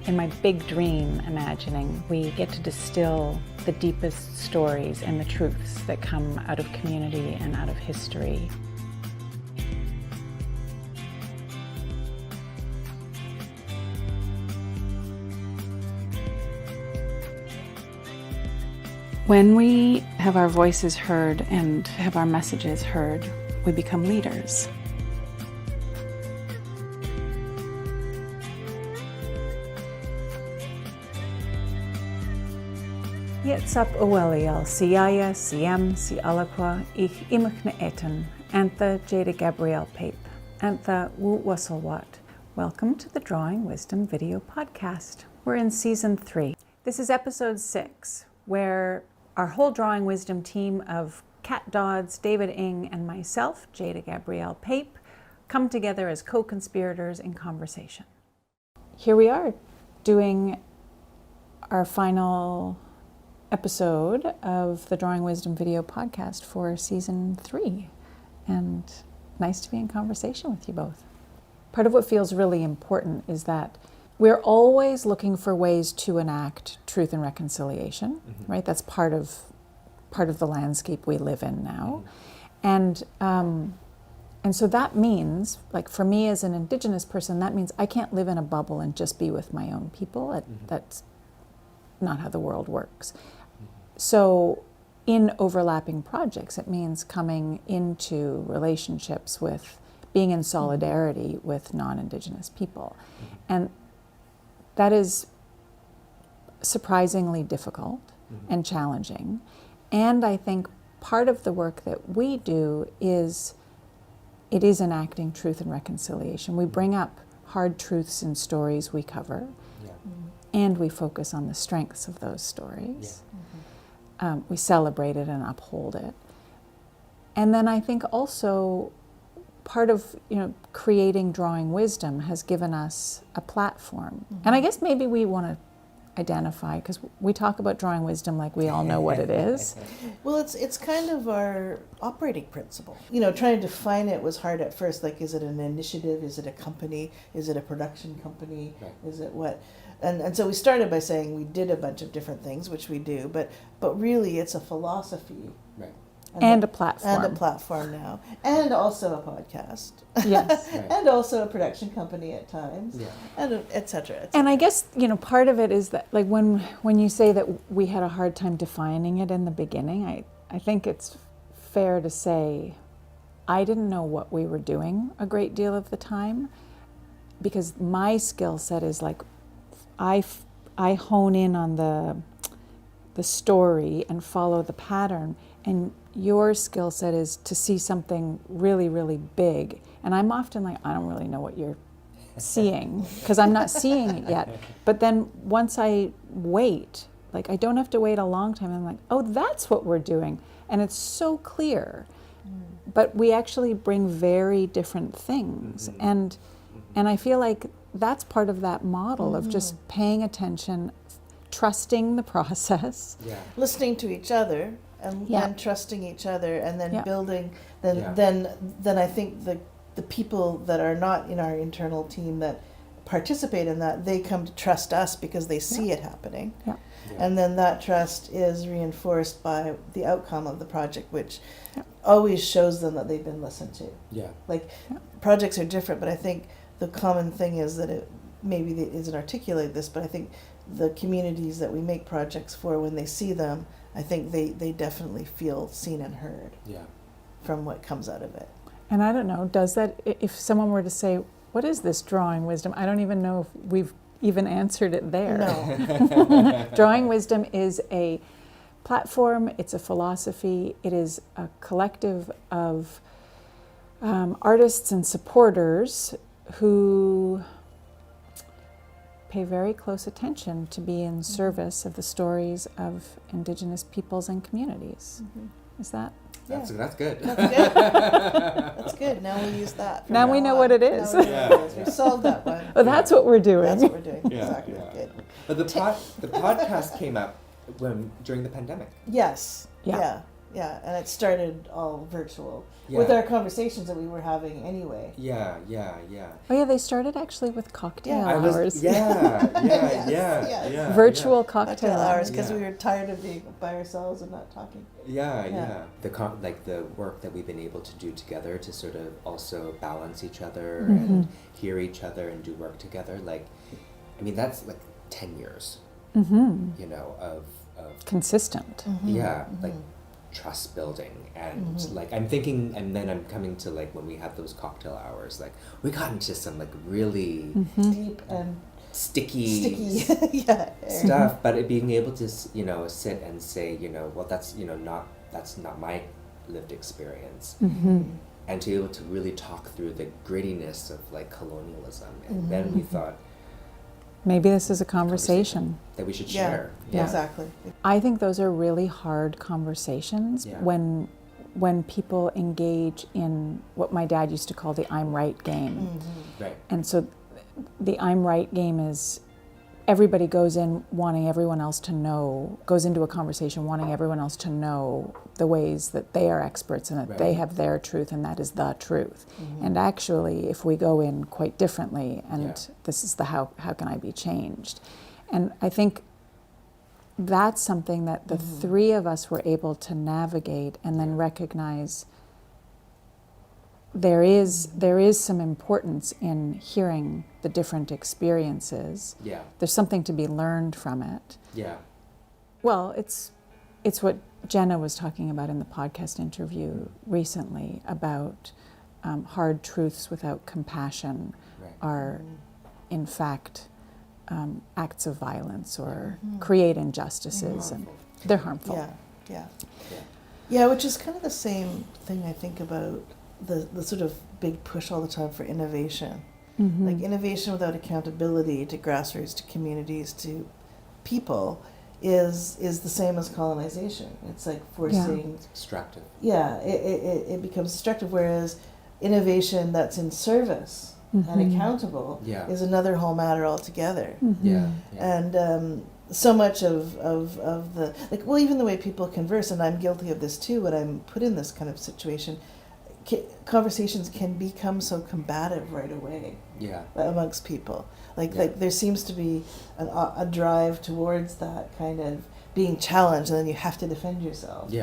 in my big dream imagining, we get to distill the deepest stories and the truths that come out of community and out of history. When we have our voices heard and have our messages heard, we become leaders. Yetzap Oweliel, Siaya, Siem, Si Alaqua, Ich Imachna Etan, Antha Jada-Gabrielle Pape, Antha Wu Wasselwat. Welcome to the Drawing Wisdom video podcast. We're in season 3. This is episode 6, where our whole Drawing Wisdom team of Kat Dodds, David Ng, and myself, Jada-Gabrielle Pape, come together as co-conspirators in conversation. Here we are, doing our final episode of the Drawing Wisdom video podcast for season 3. And nice to be in conversation with you both. Part of what feels really important is that we're always looking for ways to enact truth and reconciliation, right? That's part of the landscape we live in now. And so that means, like for me as an Indigenous person, that means I can't live in a bubble and just be with my own people. That's not how the world works. So in overlapping projects, it means coming into relationships with, being in solidarity with non-Indigenous people. And that is surprisingly difficult and challenging. And I think part of the work that we do is, it is enacting truth and reconciliation. We bring up hard truths in stories we cover, and we focus on the strengths of those stories. We celebrate it and uphold it. And then I think also part of creating Drawing Wisdom has given us a platform. And I guess maybe we want to identify, because we talk about Drawing Wisdom like we all know what it is. Well, it's kind of our operating principle. Trying to define it was hard at first. Like, is it an initiative? Is it a company? Is it a production company? Right. Is it what? And so we started by saying we did a bunch of different things, which we do, but really it's a philosophy. Right. And a platform. And a platform now. And also a podcast. Yes. Right. And also a production company at times. Yeah. And et cetera. And I guess, part of it is that, like, when you say that we had a hard time defining it in the beginning, I think it's fair to say I didn't know what we were doing a great deal of the time, because my skill set is like, I hone in on the story and follow the pattern, and your skill set is to see something really, really big. And I'm often like, I don't really know what you're seeing, because I'm not seeing it yet. But then once I wait, like I don't have to wait a long time, I'm like, oh, that's what we're doing. And it's so clear. But we actually bring very different things. And I feel like that's part of that model of just paying attention, trusting the process. Yeah. Listening to each other and trusting each other, and then building, then I think the people that are not in our internal team that participate in that, they come to trust us because they see it happening. Yeah. Yeah. And then that trust is reinforced by the outcome of the project, which always shows them that they've been listened to. Yeah. Projects are different, but I think the common thing is that it isn't articulated this, but I think the communities that we make projects for, when they see them, I think they definitely feel seen and heard from what comes out of it. And I don't know, does that, if someone were to say, what is this Drawing Wisdom? I don't even know if we've even answered it there. No. Drawing Wisdom is a platform, it's a philosophy, it is a collective of artists and supporters who pay very close attention to be in service of the stories of Indigenous peoples and communities. Is that? That's good. That's good. That's good. Now we use that. Now we know what it is. We solved that one. Well, that's what we're doing. That's what we're doing. Yeah. Exactly. Yeah. Good. But the podcast came up during the pandemic. Yes. Yeah. Yeah, and it started all virtual with our conversations that we were having anyway. Yeah. Oh yeah, they started actually with cocktail hours. Virtual cocktail hours because we were tired of being by ourselves and not talking. Yeah. The work that we've been able to do together to sort of also balance each other and hear each other and do work together. Like, I mean, that's like 10 years. You know, of consistent. Like trust building and like I'm thinking, and then I'm coming to like when we had those cocktail hours, like we got into some like really deep and sticky stuff, but being able to, you know, sit and say, you know, well, that's, you know, that's not my lived experience, and to be able to really talk through the grittiness of like colonialism, and then we thought, maybe this is a conversation that we should share. Yeah, exactly. I think those are really hard conversations when people engage in what my dad used to call the I'm right game. Right. And so the I'm right game is everybody goes in wanting everyone else to know, goes into a conversation wanting everyone else to know the ways that they are experts and that they have their truth and that is the truth. And actually, if we go in quite differently and this is the how can I be changed? And I think that's something that the three of us were able to navigate and then recognize there is some importance in hearing the different experiences. There's something to be learned from it. Well, it's what Jenna was talking about in the podcast interview recently about hard truths without compassion are in fact acts of violence or create injustices and they're harmful. Yeah, which is kind of the same thing I think about the sort of big push all the time for innovation. Like innovation without accountability to grassroots, to communities, to people is the same as colonization. It's like forcing... It's extractive. Yeah, it becomes destructive, whereas innovation that's in service and accountable is another whole matter altogether. And so much of the... like, well, even the way people converse, and I'm guilty of this too when I'm put in this kind of situation, conversations can become so combative right away amongst people. Like there seems to be a drive towards that kind of being challenged, and then you have to defend yourself.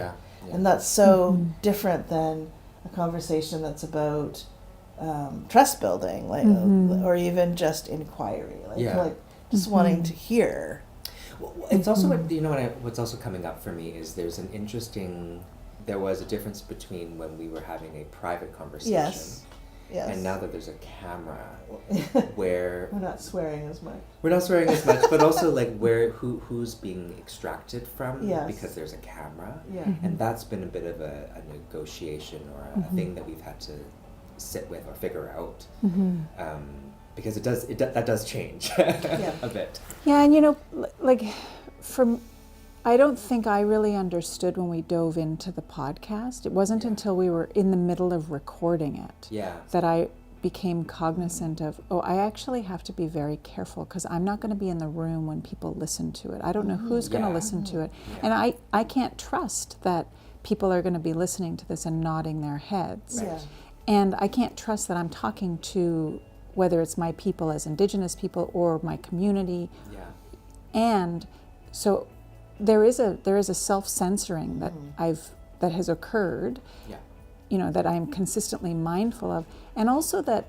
And that's so different than a conversation that's about trust building, like or even just inquiry, like just wanting to hear. Well, it's also what's also coming up for me is there was a difference between when we were having a private conversation and now that there's a camera where we're not swearing as much, but also like who's being extracted from because there's a camera, and that's been a bit of a negotiation or a thing that we've had to sit with or figure out, because that does change a bit. And you know, like I don't think I really understood when we dove into the podcast. It wasn't until we were in the middle of recording it that I became cognizant of, I actually have to be very careful because I'm not going to be in the room when people listen to it. I don't know who's going to listen to it. And I can't trust that people are going to be listening to this and nodding their heads. And I can't trust that I'm talking to, whether it's my people as Indigenous people or my community. And so there is a self-censoring that has occurred, you know, that I'm consistently mindful of, and also that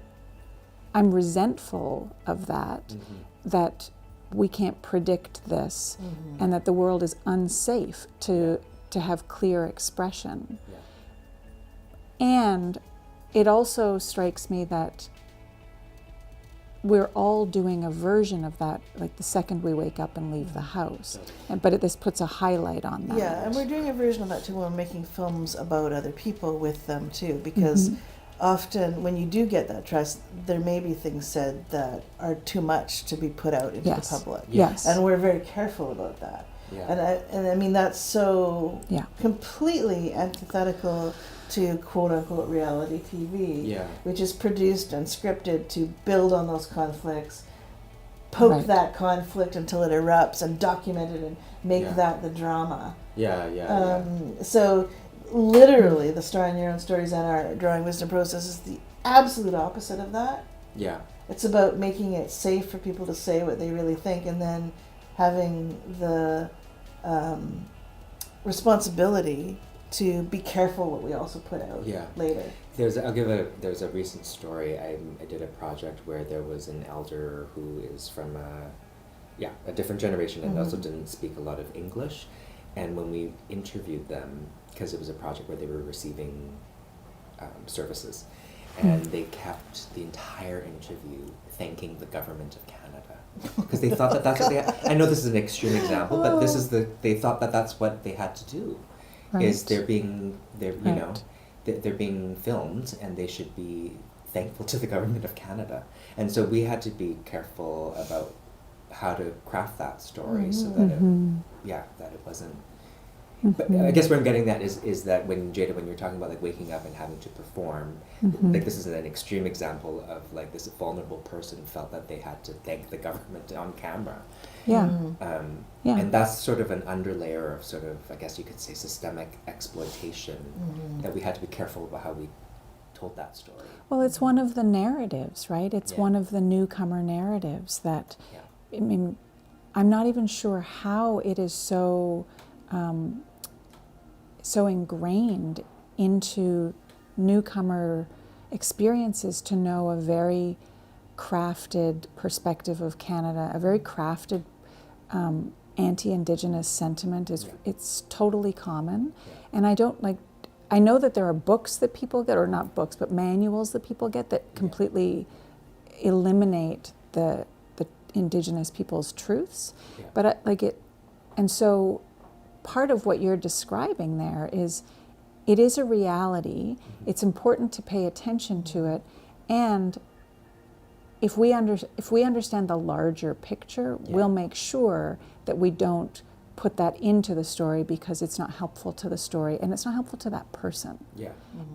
I'm resentful of that we can't predict this, and that the world is unsafe to have clear expression. And it also strikes me that we're all doing a version of that, like the second we wake up and leave the house. But this puts a highlight on that. And we're doing a version of that too when we're making films about other people with them too, because often when you do get that trust, there may be things said that are too much to be put out into the public. And we're very careful about that. And I mean, that's so completely antithetical to quote-unquote reality TV, which is produced and scripted to build on those conflicts, poke that conflict until it erupts, and document it and make that the drama. So literally the Starring Your Own Stories and our Drawing Wisdom process is the absolute opposite of that. Yeah. It's about making it safe for people to say what they really think, and then having the responsibility to be careful what we also put out later. There's a recent story. I did a project where there was an elder who is from a different generation and also didn't speak a lot of English. And when we interviewed them, because it was a project where they were receiving services, and they kept the entire interview thanking the government of Canada because they thought that that's what they had. I know this is an extreme example, but they thought that that's what they had to do. Right. Is they're being filmed and they should be thankful to the government of Canada. And so we had to be careful about how to craft that story so that it wasn't. But I guess where I'm getting that is that when Jada, when you're talking about like waking up and having to perform, like this is an extreme example of like this vulnerable person felt that they had to thank the government on camera. And that's sort of an underlayer of sort of, I guess you could say, systemic exploitation that we had to be careful about how we told that story. Well, it's one of the narratives, right? It's one of the newcomer narratives that, I mean, I'm not even sure how it is so ingrained into newcomer experiences to know a very crafted perspective of Canada, a very crafted anti-Indigenous sentiment. It's totally common. And I know that there are books that people get, or not books, but manuals that people get that completely eliminate the Indigenous people's truths. But and so part of what you're describing there is, it is a reality. It's important to pay attention to it, and if we understand the larger picture, we'll make sure that we don't put that into the story because it's not helpful to the story and it's not helpful to that person.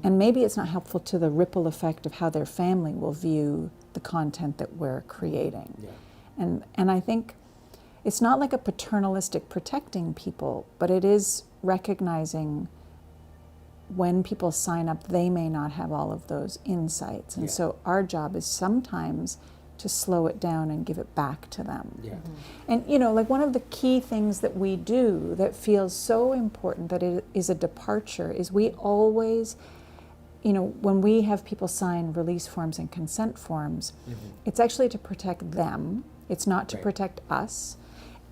And maybe it's not helpful to the ripple effect of how their family will view the content that we're creating. And I think it's not like a paternalistic protecting people, but it is recognizing when people sign up, they may not have all of those insights. And so our job is sometimes to slow it down and give it back to them. And like one of the key things that we do that feels so important that it is a departure is we always, when we have people sign release forms and consent forms, it's actually to protect them. It's not to protect us.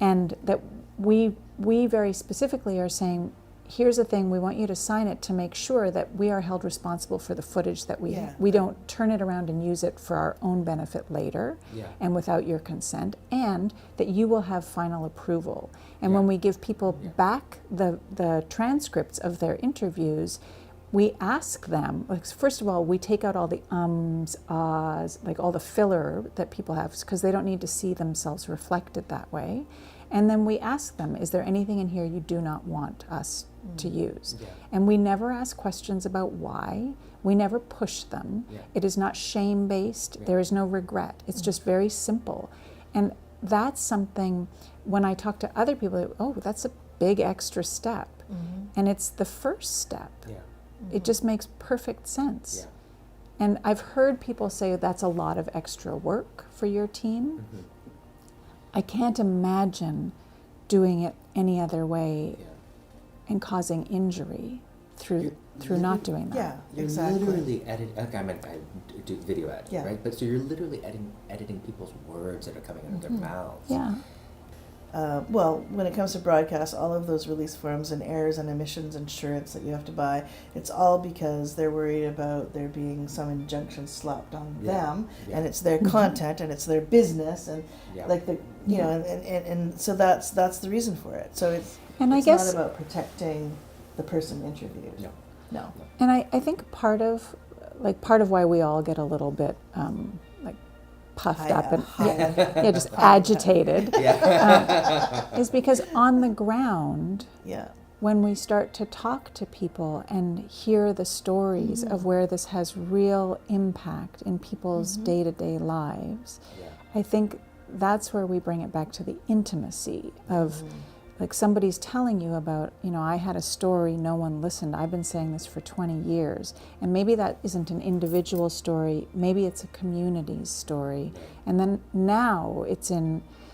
And that we very specifically are saying, here's the thing, we want you to sign it to make sure that we are held responsible for the footage that we don't turn it around and use it for our own benefit later and without your consent, and that you will have final approval. And when we give people back the transcripts of their interviews, we ask them, like, first of all, we take out all the ums, ahs, like all the filler that people have, because they don't need to see themselves reflected that way. And then we ask them, is there anything in here you do not want us to use? And we never ask questions about why. We never push them. It is not shame-based. There is no regret. It's just very simple. And that's something, when I talk to other people, oh, that's a big extra step. And it's the first step. It just makes perfect sense. And I've heard people say that's a lot of extra work for your team. I can't imagine doing it any other way and causing injury through not doing that. You're literally editing, like I do video editing, right? But so you're literally editing people's words that are coming out of their mouths. Well, when it comes to broadcast, all of those release forms and errors and emissions insurance that you have to buy, it's all because they're worried about there being some injunction slapped on them, and it's their content and it's their business, and like the and so that's the reason for it. So it's not about protecting the person interviewed. No. And I think part of why we all get a little bit puffed up and just agitated is because on the ground, when we start to talk to people and hear the stories of where this has real impact in people's day-to-day lives, I think that's where we bring it back to the intimacy of like somebody's telling you about, I had a story, no one listened. I've been saying this for 20 years. And maybe that isn't an individual story, maybe it's a community's story. And then now it's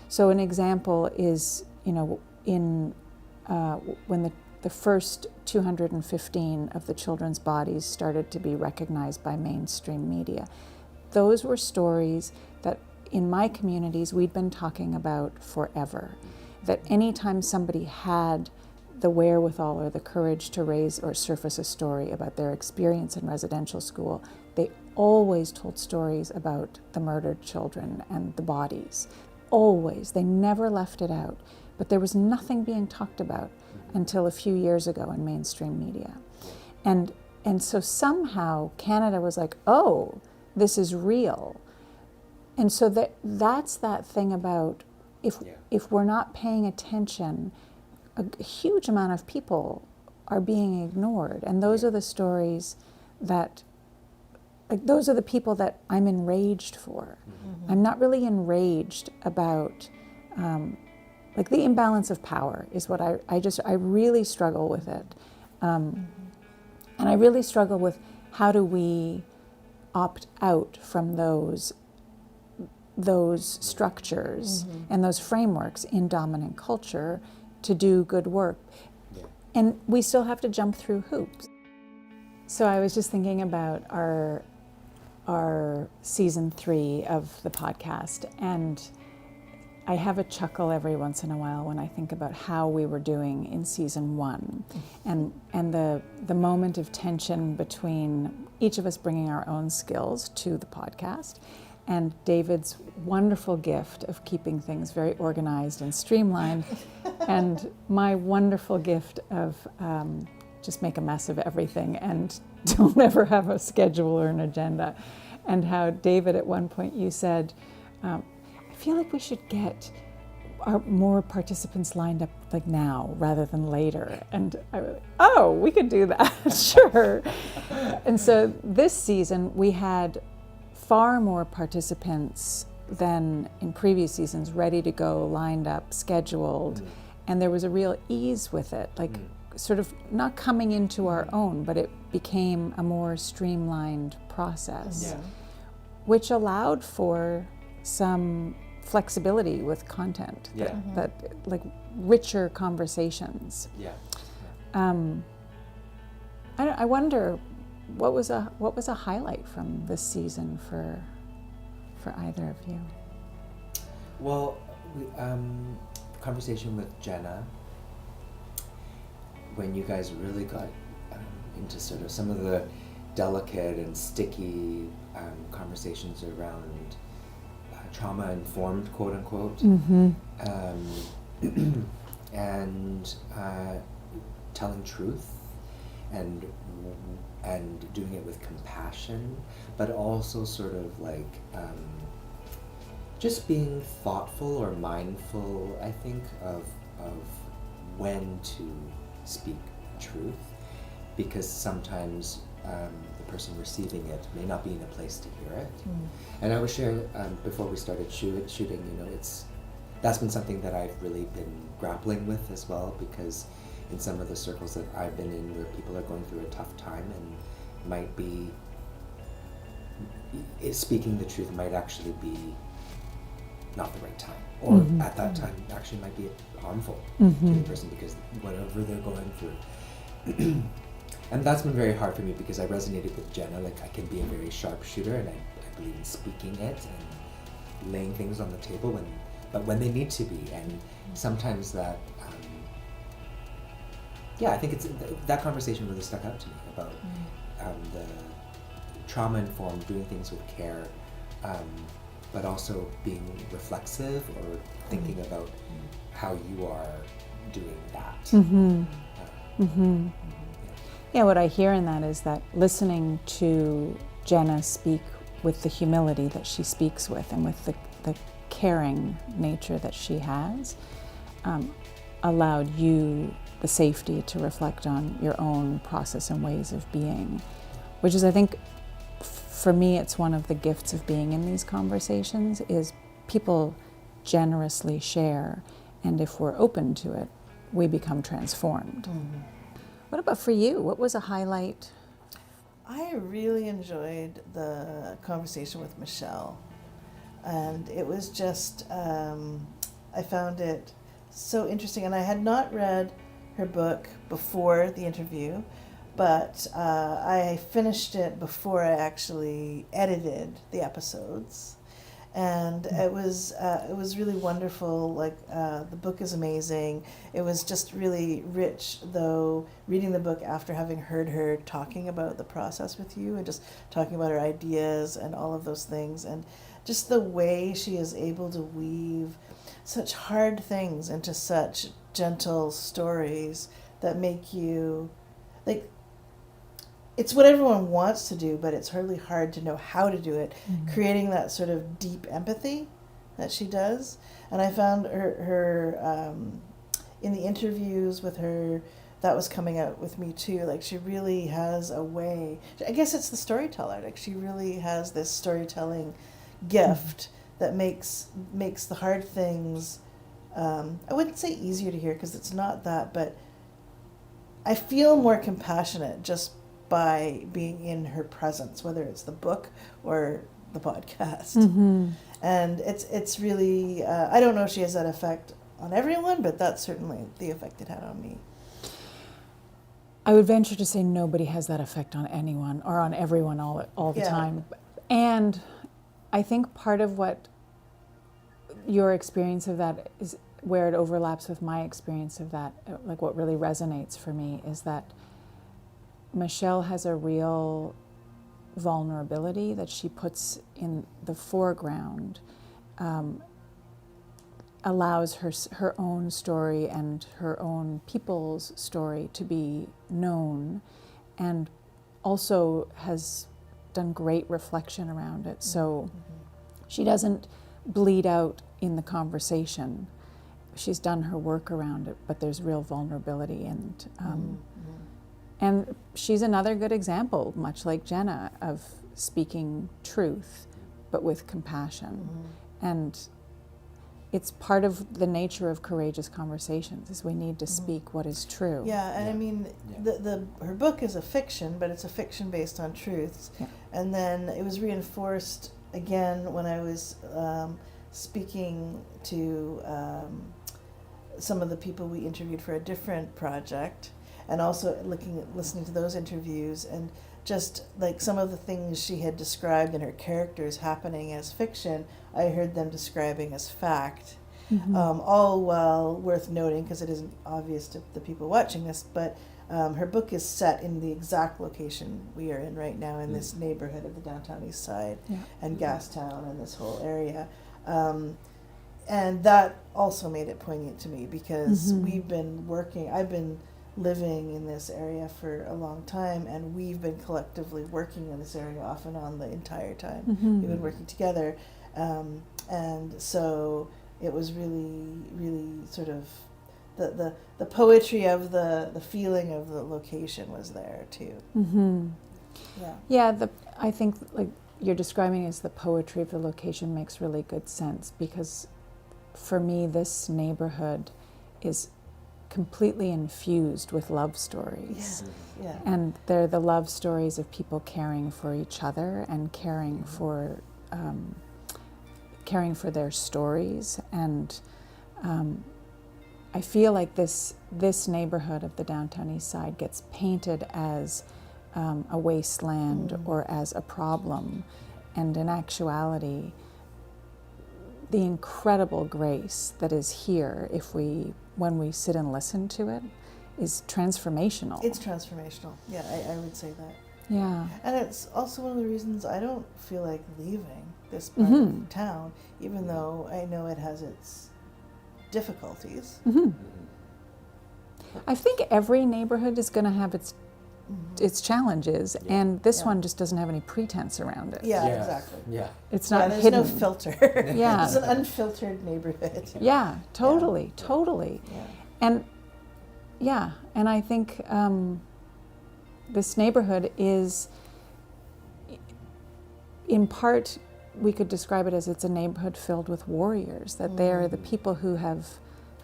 so an example is, when the first 215 of the children's bodies started to be recognized by mainstream media. Those were stories that in my communities we'd been talking about forever. That anytime somebody had the wherewithal or the courage to raise or surface a story about their experience in residential school, they always told stories about the murdered children and the bodies. Always. They never left it out. But there was nothing being talked about until a few years ago in mainstream media. And so somehow Canada was like, oh, this is real. And so that's that thing about if we're not paying attention, a huge amount of people are being ignored. And those are the stories that, those are the people that I'm enraged for. Mm-hmm. I'm not really enraged about, the imbalance of power is what I really struggle with it. And I really struggle with how do we opt out from those structures and those frameworks in dominant culture to do good work. Yeah. And we still have to jump through hoops. So I was just thinking about our season 3 of the podcast, and I have a chuckle every once in a while when I think about how we were doing in season 1 and the moment of tension between each of us bringing our own skills to the podcast and David's wonderful gift of keeping things very organized and streamlined, and my wonderful gift of just make a mess of everything and don't ever have a schedule or an agenda. And how, David, at one point you said, I feel like we should get more participants lined up like now rather than later. And I was like, oh, we could do that, sure. And so this season we had far more participants than in previous seasons, ready to go, lined up, scheduled, and there was a real ease with it, sort of not coming into our own, but it became a more streamlined process, which allowed for some flexibility with content, that like richer conversations. I wonder, what was a highlight from this season for either of you? Well, conversation with Jenna, when you guys really got into sort of some of the delicate and sticky conversations around trauma-informed, quote unquote, and telling truth and doing it with compassion, but also sort of like just being thoughtful or mindful, I think, of when to speak truth, because sometimes the person receiving it may not be in a place to hear it. And I was sharing before we started shooting, that's been something that I've really been grappling with as well, because in some of the circles that I've been in where people are going through a tough time and might be speaking the truth might actually be not the right time, or at that time actually might be harmful to the person because whatever they're going through. And that's been very hard for me because I resonated with Jenna, like I can be a very sharpshooter and I believe in speaking it and laying things on the table but when they need to be, and sometimes that I think it's that conversation really stuck out to me about the trauma-informed, doing things with care, but also being reflexive or thinking about how you are doing that. Yeah, what I hear in that is that listening to Jenna speak with the humility that she speaks with and with the caring nature that she has, allowed you the safety to reflect on your own process and ways of being, which is, I think, for me, it's one of the gifts of being in these conversations is people generously share, and if we're open to it, we become transformed. Mm-hmm. What about for you? What was a highlight? I really enjoyed the conversation with Michelle, and it was just, I found it so interesting, and I had not read her book before the interview, but I finished it before I actually edited the episodes, and it was really wonderful. Like, the book is amazing. It was just really rich, though, reading the book after having heard her talking about the process with you and just talking about her ideas and all of those things, and just the way she is able to weave such hard things into such gentle stories that make you, like, it's what everyone wants to do, but it's really hard to know how to do it, creating that sort of deep empathy that she does. And I found her in the interviews with her, that was coming out with me too. Like, she really has a way, I guess it's the storyteller, like she really has this storytelling gift that makes the hard things, I wouldn't say easier to hear because it's not that, but I feel more compassionate just by being in her presence, whether it's the book or the podcast. And it's really, I don't know if she has that effect on everyone, but that's certainly the effect it had on me. I would venture to say nobody has that effect on anyone or on everyone all the time. And I think part of what your experience of that is, where it overlaps with my experience of that, like what really resonates for me, is that Michelle has a real vulnerability that she puts in the foreground, allows her own story and her own people's story to be known, and also has done great reflection around it. So she doesn't bleed out in the conversation. She's done her work around it, but there's real vulnerability, and she's another good example, much like Jenna, of speaking truth, but with compassion. And it's part of the nature of courageous conversations, is we need to speak what is true. Yeah, and I mean, her book is a fiction, but it's a fiction based on truths. Yeah. And then it was reinforced again when I was speaking to some of the people we interviewed for a different project, and also listening to those interviews, and just like some of the things she had described in her characters happening as fiction, I heard them describing as fact. All well worth noting, because it isn't obvious to the people watching this, but her book is set in the exact location we are in right now, in this neighborhood of the downtown east side and Gastown and this whole area. And that also made it poignant to me, because I've been living in this area for a long time, and we've been collectively working in this area off and on the entire time. We've been working together, and so it was really, really sort of the poetry of the feeling of the location was there too. I think, like you're describing as the poetry of the location, makes really good sense, because for me this neighborhood is completely infused with love stories. And they're the love stories of people caring for each other and caring for their stories. And I feel like this neighborhood of the downtown east side gets painted as a wasteland or as a problem, and in actuality the incredible grace that is here, when we sit and listen to it, is transformational. It's transformational. Yeah, I would say that. Yeah. And it's also one of the reasons I don't feel like leaving this part of town, even though I know it has its difficulties. I think every neighborhood is going to have its challenges, and this one just doesn't have any pretense around it. Yeah, exactly. Yeah. It's not there's hidden. no filter. Yeah. It's an unfiltered neighborhood. Yeah, totally. Yeah. And I think this neighborhood is, in part, we could describe it as it's a neighborhood filled with warriors, that they are the people who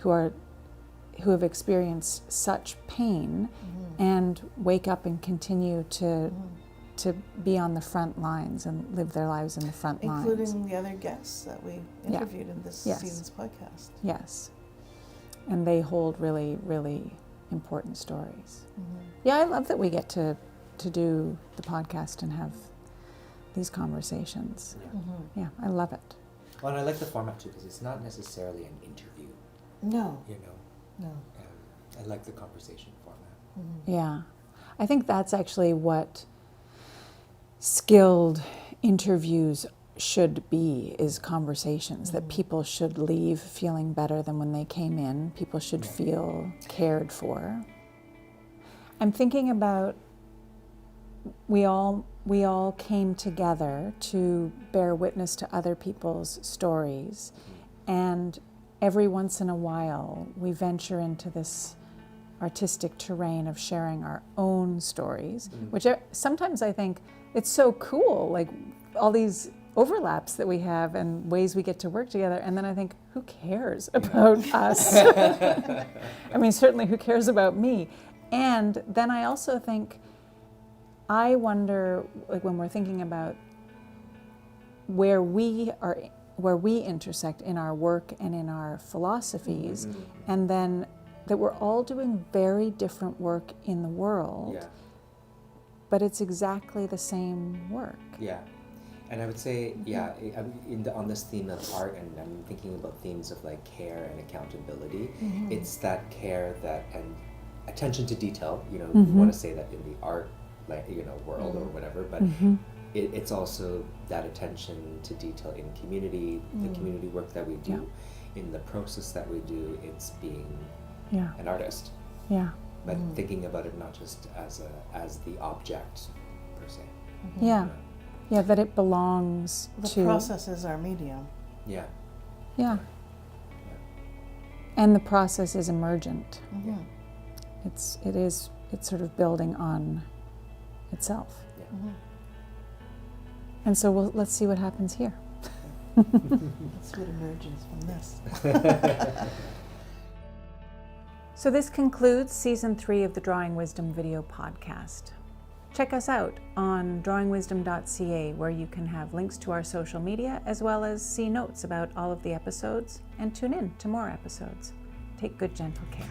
are who have experienced such pain and wake up and continue to be on the front lines and live their lives in the front lines. Including the other guests that we interviewed in this season's podcast. Yes. And they hold really, really important stories. Yeah, I love that we get to do the podcast and have these conversations. Yeah, I love it. Well, and I like the format too, because it's not necessarily an interview. No. You know? No. I like the conversation format. Yeah. I think that's actually what skilled interviews should be, is conversations, that people should leave feeling better than when they came in. People should feel cared for. I'm thinking about we all came together to bear witness to other people's stories, and every once in a while we venture into this artistic terrain of sharing our own stories, which sometimes I think it's so cool, like all these overlaps that we have and ways we get to work together, and then I think, who cares about us? I mean, certainly who cares about me? And then I also think, I wonder, like when we're thinking about where we intersect in our work and in our philosophies, and then that we're all doing very different work in the world, but it's exactly the same work. Yeah. And I would say, on this theme of art, and I'm thinking about themes of like care and accountability, it's that care and attention to detail, you know, we want to say that in the art, like, you know, world or whatever, but it's also that attention to detail in community, the community work that we do, in the process that we do, it's being an artist. Yeah. But thinking about it not just as the object per se. Yeah. Yeah, that it belongs to... The process is our medium. Yeah. Yeah. And the process is emergent. It's sort of building on itself. And so let's see what happens here. Let's see what emerges from this. So this concludes Season 3 of the Drawing Wisdom video podcast. Check us out on drawingwisdom.ca, where you can have links to our social media, as well as see notes about all of the episodes, and tune in to more episodes. Take good, gentle care.